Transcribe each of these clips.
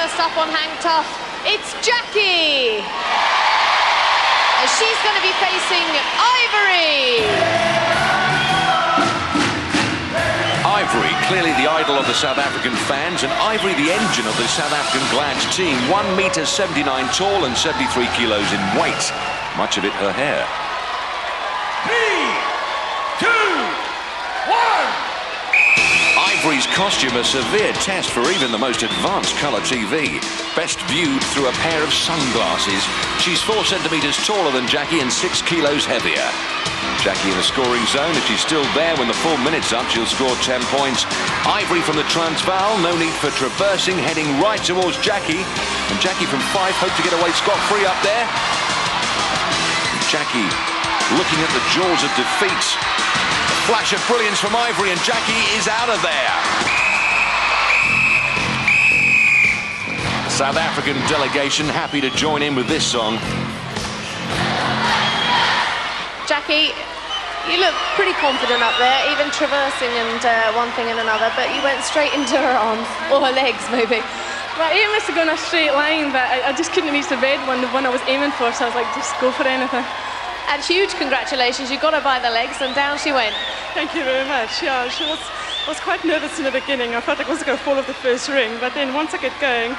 first up on Hang Tough, it's Jackie. And she's going to be facing Ivory. Ivory, clearly the idol of the South African fans, and Ivory the engine of the South African Glads team. 1 meter 79 tall and 73 kilos in weight. Much of it her hair. 3, 2, 1. Ivory's costume a severe test for even the most advanced colour TV. Best viewed through a pair of sunglasses. She's 4 centimetres taller than Jackie and 6 kilos heavier. Jackie in the scoring zone. If she's still there when the full minute's up, she'll score 10 points. Ivory from the Transvaal, no need for traversing, heading right towards Jackie. And Jackie from 5 hope to get away scot-free up there. Jackie looking at the jaws of defeat. A flash of brilliance from Ivory, and Jackie is out of there. South African delegation happy to join in with this song. Jackie, you look pretty confident up there, even traversing and one thing and another, but you went straight into her arms, or her legs maybe. Well, I must have gone a straight line, but I just couldn't reach the red one, the one I was aiming for, so I was like, just go for anything. And huge congratulations, you got her by the legs and down she went. Thank you very much. Yeah, she was quite nervous in the beginning. I felt like I was going to fall off the first ring, but then once I get going,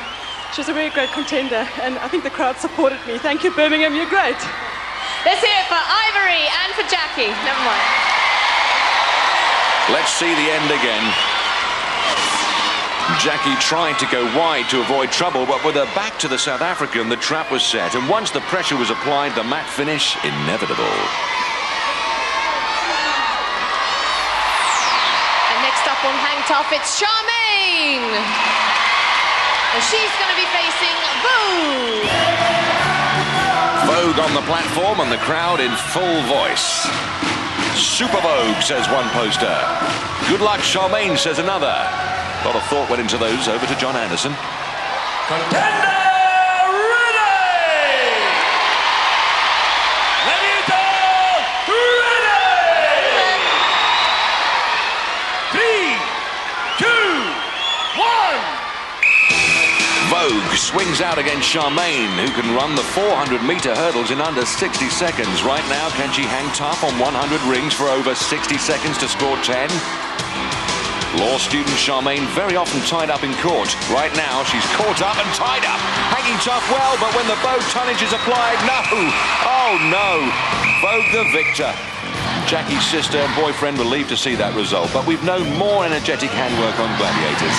she was a very great contender, and I think the crowd supported me. Thank you, Birmingham, you're great. Let's hear it for Ivory and for Jackie. Never mind. Let's see the end again. Jackie tried to go wide to avoid trouble, but with her back to the South African, the trap was set. And once the pressure was applied, the mat finish inevitable. And next up on Hang Tough, it's Charmaine. And she's going to be facing Vogue. Vogue on the platform and the crowd in full voice. Super Vogue, says one poster. Good luck, Charmaine, says another. A lot of thought went into those. Over to John Anderson. Contender ready! Gladiators ready! 3, 2, 1. Vogue swings out against Charmaine, who can run the 400-meter hurdles in under 60 seconds. Right now, can she hang tough on 100 rings for over 60 seconds to score 10? Law student Charmaine very often tied up in court. Right now, she's caught up and tied up. Hanging tough well, but when the Vogue tonnage is applied, no! Oh, no! Vogue the victor. Jackie's sister and boyfriend relieved to see that result, but we've known more energetic handwork on Gladiators.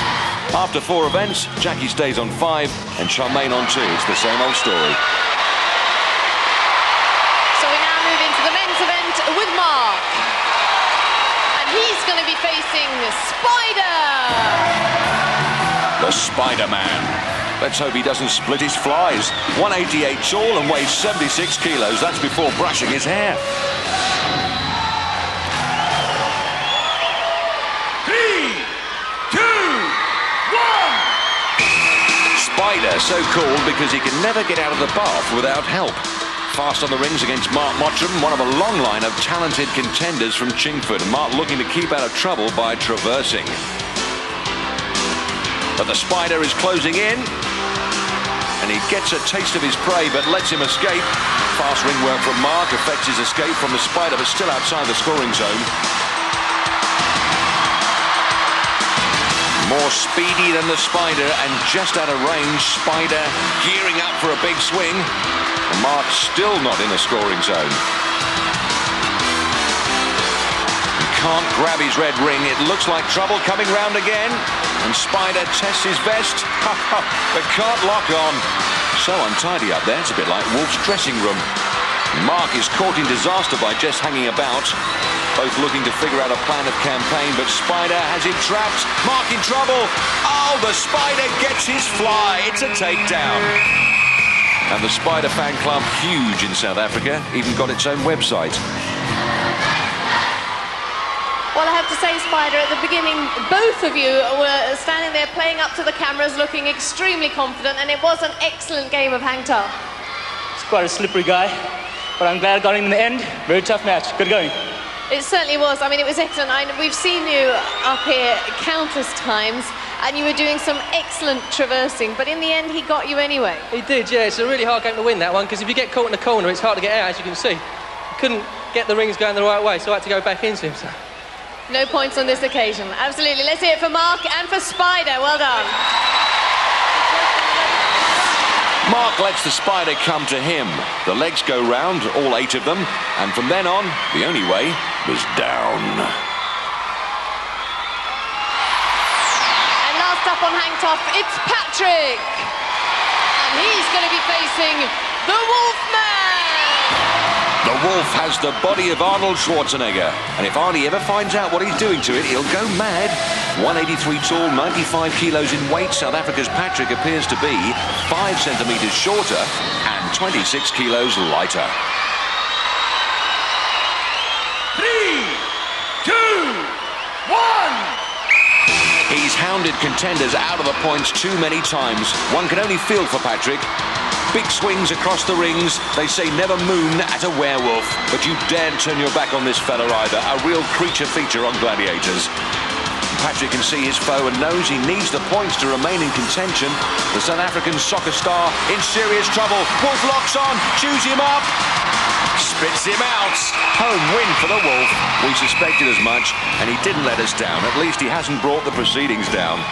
After 4 events, Jackie stays on 5 and Charmaine on 2. It's the same old story. So we now move into the men's event with Mark. And he's going to be facing Spider. The Spider-Man. Let's hope he doesn't split his flies. 188 tall and weighs 76 kilos. That's before brushing his hair. 3, 2, 1. Spider, so called because he can never get out of the bath without help. Fast on the rings against Mark Mottram, one of a long line of talented contenders from Chingford. Mark looking to keep out of trouble by traversing. But the Spider is closing in, and he gets a taste of his prey but lets him escape. Fast ring work from Mark affects his escape from the Spider, but still outside the scoring zone. More speedy than the Spider and just out of range. Spider gearing up for a big swing. And Mark still not in the scoring zone. He can't grab his red ring. It looks like trouble coming round again. And Spider tests his vest, but can't lock on. So untidy up there, it's a bit like Wolf's dressing room. Mark is caught in disaster by just hanging about. Both looking to figure out a plan of campaign, but Spider has him trapped. Mark in trouble. Oh, the Spider gets his fly. It's a takedown. And the Spider fan club, huge in South Africa, even got its own website. Well, I have to say, Spider, at the beginning, both of you were standing there playing up to the cameras, looking extremely confident, and it was an excellent game of hang tough. It's quite a slippery guy, but I'm glad I got him in the end. Very tough match. Good going. It certainly was. I mean, it was excellent. We've seen you up here countless times, and you were doing some excellent traversing, but in the end he got you anyway. He did, yeah. It's a really hard game to win, that one, because if you get caught in the corner, it's hard to get out, as you can see. I couldn't get the rings going the right way, so I had to go back into him. So. No points on this occasion. Absolutely. Let's hear it for Mark and for Spider. Well done. Mark lets the Spider come to him. The legs go round, all 8 of them, and from then on, the only way was down. And last up on hang top, it's Patrick. And he's going to be facing the Wolfman. The Wolf has the body of Arnold Schwarzenegger, and if Arnie ever finds out what he's doing to it, he'll go mad. 183 tall, 95 kilos in weight, South Africa's Patrick appears to be 5 centimetres shorter and 26 kilos lighter. 3, 2, 1. He's hounded contenders out of the points too many times. One can only feel for Patrick. Big swings across the rings. They say never moon at a werewolf, but you daren't turn your back on this fella either. A real creature feature on Gladiators. Patrick can see his foe and knows he needs the points to remain in contention. The South African soccer star in serious trouble. Wolf locks on, chews him up, spits him out. Home win for the Wolf. We suspected as much, and he didn't let us down. At least he hasn't brought the proceedings down.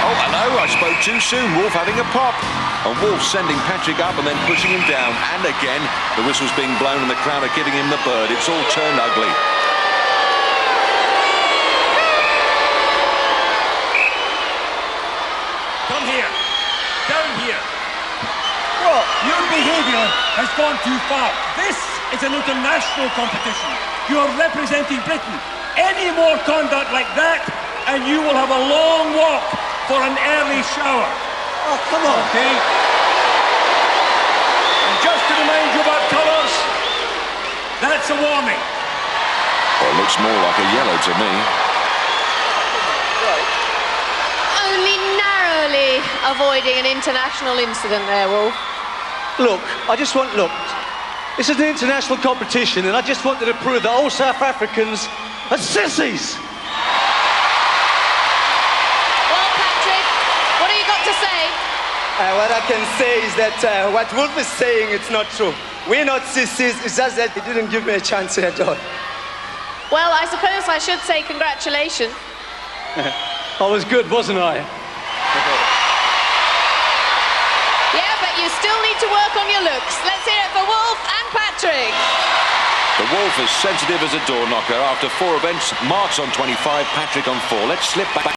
Oh, hello, I spoke too soon. Wolf having a pop. And Wolf sending Patrick up and then pushing him down. And again, the whistle's being blown and the crowd are giving him the bird. It's all turned ugly. Come here. Down here. Well, your behaviour has gone too far. This is an international competition. You're representing Britain. Any more conduct like that, and you will have a long walk for an early shower. Oh, come on. Okay? And just to remind you about colours, that's a warning. Well, it looks more like a yellow to me. Only narrowly avoiding an international incident there, Wolf. Look, this is an international competition, and I just wanted to prove that all South Africans are sissies. Well, Patrick, what have you got to say? What I can say is that what Wolf is saying, it's not true. We're not sissies, it's just that he didn't give me a chance at all. Well, I suppose I should say congratulations. I was good, wasn't I? Yeah, but you still need to work on your looks. Let's hear it for Wolf and Patrick. The Wolf is sensitive as a door knocker. After 4 events, Mark's on 25, Patrick on 4. Let's slip back.